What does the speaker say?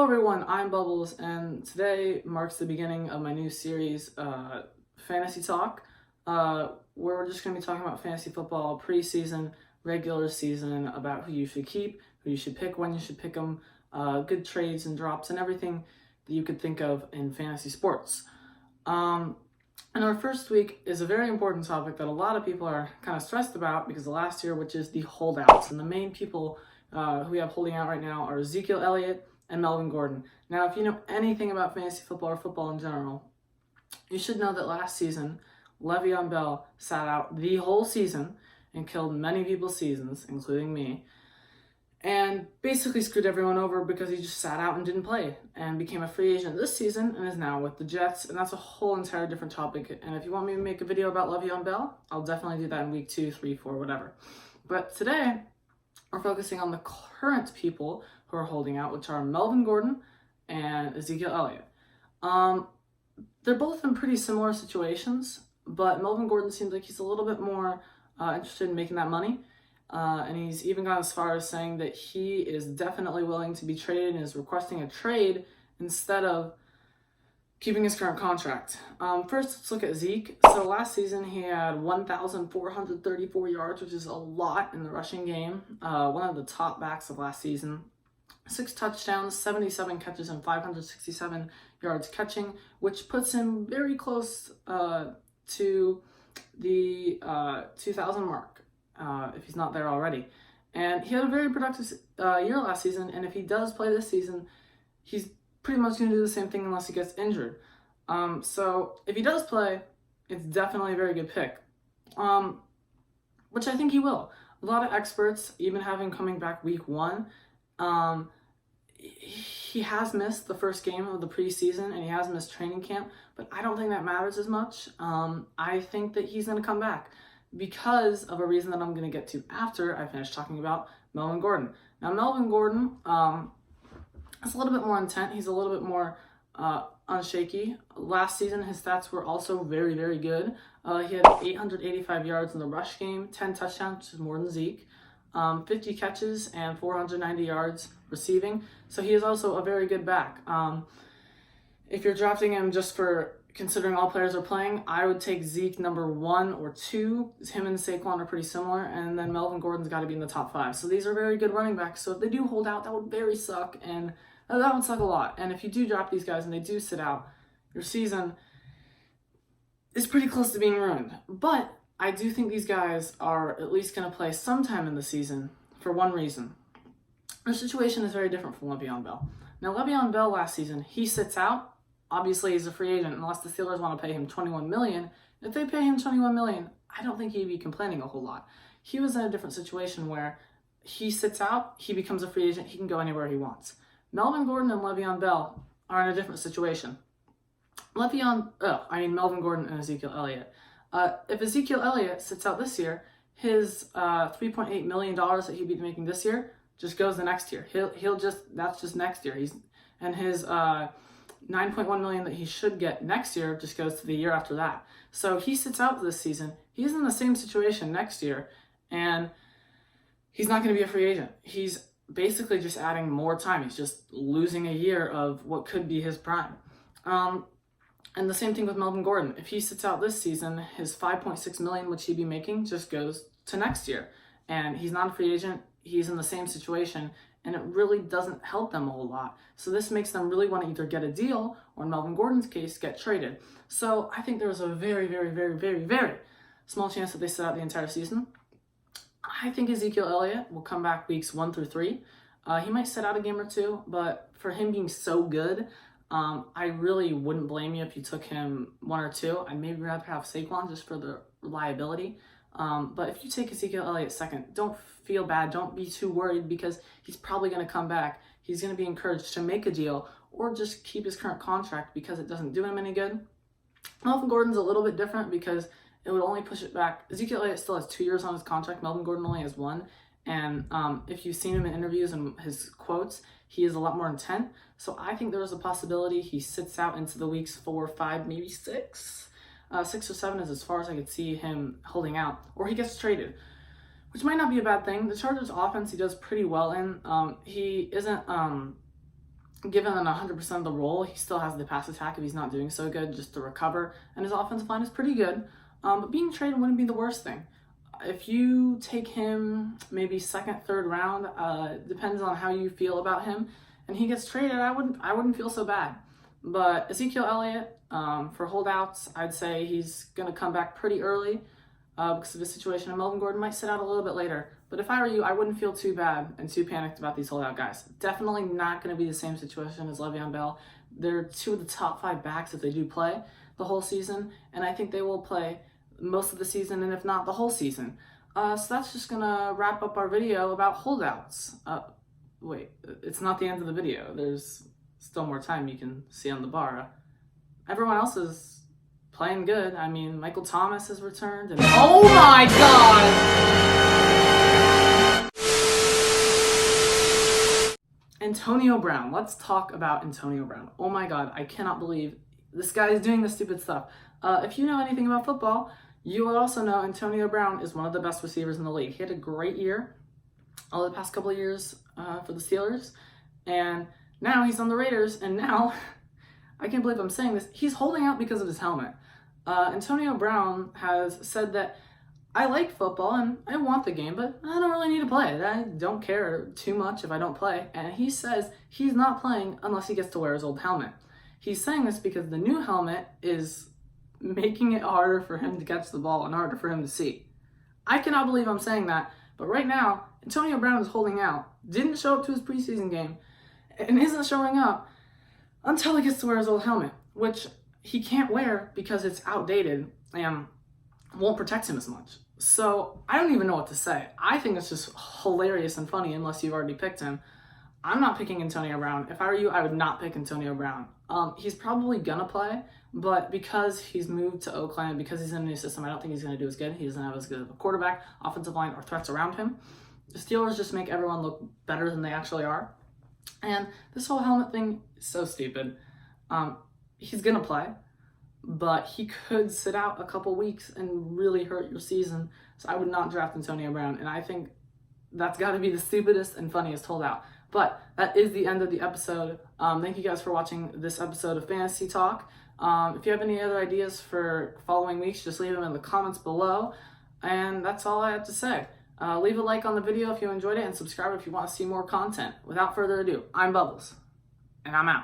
everyone, I'm Bubbles, and today marks the beginning of my new series, Fantasy Talk, where we're just going to be talking about fantasy football, preseason, regular season, about who you should keep, who you should pick, when you should pick them, good trades and drops, and everything that you could think of in fantasy sports. And our first week is a very important topic that a lot of people are kind of stressed about because of last year, which is the holdouts. And the main people who we have holding out right now are Ezekiel Elliott and Melvin Gordon. Now, if you know anything about fantasy football or football in general, you should know that last season, Le'Veon Bell sat out the whole season and killed many people's seasons, including me, and basically screwed everyone over because he just sat out and didn't play and became a free agent this season and is now with the Jets, and that's a whole entire different topic. And if you want me to make a video about Le'Veon Bell, I'll definitely do that in week 2, 3, 4, whatever. But today, we're focusing on the current people who are holding out, which are Melvin Gordon and Ezekiel Elliott. They're both in pretty similar situations, but Melvin Gordon seems like he's a little bit more interested in making that money. And he's even gone as far as saying that he is definitely willing to be traded and is requesting a trade instead of keeping his current contract. First, let's look at Zeke. So last season, he had 1,434 yards, which is a lot in the rushing game. One of the top backs of last season. 6 touchdowns, 77 catches, and 567 yards catching, which puts him very close to the 2,000 mark, if he's not there already. And he had a very productive year last season, and if he does play this season, he's pretty much going to do the same thing unless he gets injured. So if he does play, it's definitely a very good pick, which I think he will. A lot of experts even have him coming back week 1. He has missed the first game of the preseason and he has missed training camp, but I don't think that matters as much. I think that he's going to come back because of a reason that I'm going to get to after I finish talking about Melvin Gordon. Now, Melvin Gordon is a little bit more intent. He's a little bit more unshaky. Last season, his stats were also very, very good. He had 885 yards in the rush game, 10 touchdowns, which is more than Zeke. 50 catches and 490 yards receiving. So he is also a very good back. If you're drafting him just for considering all players are playing, I would take Zeke number 1 or 2. Him and Saquon are pretty similar, and then Melvin Gordon's got to be in the top 5. So these are very good running backs. So if they do hold out, that would very suck, and that would suck a lot. And if you do drop these guys and they do sit out, your season is pretty close to being ruined. But I do think these guys are at least going to play sometime in the season for one reason. Their situation is very different from Le'Veon Bell. Now, Le'Veon Bell last season, he sits out. Obviously, he's a free agent unless the Steelers want to pay him $21 million. If they pay him $21 million, I don't think he'd be complaining a whole lot. He was in a different situation where he sits out, he becomes a free agent, he can go anywhere he wants. Melvin Gordon and Le'Veon Bell are in a different situation. Melvin Gordon and Ezekiel Elliott. If Ezekiel Elliott sits out this year, his $3.8 million that he'd be making this year just goes the next year. That's just next year. His $9.1 million that he should get next year just goes to the year after that. So he sits out this season. He's in the same situation next year, and he's not going to be a free agent. He's basically just adding more time. He's just losing a year of what could be his prime. And the same thing with Melvin Gordon. If he sits out this season, his $5.6 million, which he'd be making, just goes to next year. And he's not a free agent. He's in the same situation, and it really doesn't help them a whole lot. So this makes them really want to either get a deal or, in Melvin Gordon's case, get traded. So I think there's a very, very, very, very, very small chance that they sit out the entire season. I think Ezekiel Elliott will come back weeks 1 through 3. He might sit out a game or 2, but for him being so good, I really wouldn't blame you if you took him 1 or 2. I'd maybe rather have Saquon just for the reliability. But if you take Ezekiel Elliott second, don't feel bad. Don't be too worried because he's probably going to come back. He's going to be encouraged to make a deal or just keep his current contract because it doesn't do him any good. Melvin Gordon's a little bit different because it would only push it back. Ezekiel Elliott still has 2 years on his contract. Melvin Gordon only has 1. And if you've seen him in interviews and his quotes, he is a lot more intent. So I think there is a possibility he sits out into the weeks 4, 5, maybe 6. 6 or 7 is as far as I could see him holding out. Or he gets traded, which might not be a bad thing. The Chargers offense he does pretty well in. He isn't given an 100% of the role, he still has the pass attack if he's not doing so good, just to recover. And his offensive line is pretty good. But being traded wouldn't be the worst thing. If you take him maybe second, third round, depends on how you feel about him, and he gets traded, I wouldn't feel so bad. But Ezekiel Elliott, for holdouts, I'd say he's going to come back pretty early because of his situation. And Melvin Gordon might sit out a little bit later. But if I were you, I wouldn't feel too bad and too panicked about these holdout guys. Definitely not going to be the same situation as Le'Veon Bell. They're two of the top 5 backs if they do play the whole season, and I think they will play most of the season, and if not the whole season. So that's just going to wrap up our video about holdouts. Wait, it's not the end of the video. There's still more time you can see on the bar. Everyone else is playing good. I mean, Michael Thomas has returned, and oh my god! Antonio Brown. Let's talk about Antonio Brown. Oh my god, I cannot believe this guy is doing this stupid stuff. If you know anything about football, you will also know Antonio Brown is one of the best receivers in the league. He had a great year all the past couple of years for the Steelers, and now he's on the Raiders, and now, I can't believe I'm saying this, he's holding out because of his helmet. Antonio Brown has said that, I like football and I want the game, but I don't really need to play it. I don't care too much if I don't play, and he says he's not playing unless he gets to wear his old helmet. He's saying this because the new helmet is making it harder for him to catch the ball and harder for him to see. I cannot believe I'm saying that, but right now, Antonio Brown is holding out, didn't show up to his preseason game, and isn't showing up until he gets to wear his old helmet, which he can't wear because it's outdated and won't protect him as much. So I don't even know what to say. I think it's just hilarious and funny unless you've already picked him. I'm not picking Antonio Brown. If I were you, I would not pick Antonio Brown. He's probably gonna play, but because he's moved to Oakland, because he's in a new system, I don't think he's gonna do as good. He doesn't have as good of a quarterback, offensive line, or threats around him. The Steelers just make everyone look better than they actually are. And this whole helmet thing is so stupid. He's gonna play, but he could sit out a couple weeks and really hurt your season. So I would not draft Antonio Brown, and I think that's got to be the stupidest and funniest holdout. But that is the end of the episode. Thank you guys for watching this episode of Fantasy Talk. If you have any other ideas for following weeks, just leave them in the comments below. And that's all I have to say. Leave a like on the video if you enjoyed it, and subscribe if you want to see more content. Without further ado, I'm Bubbles, and I'm out.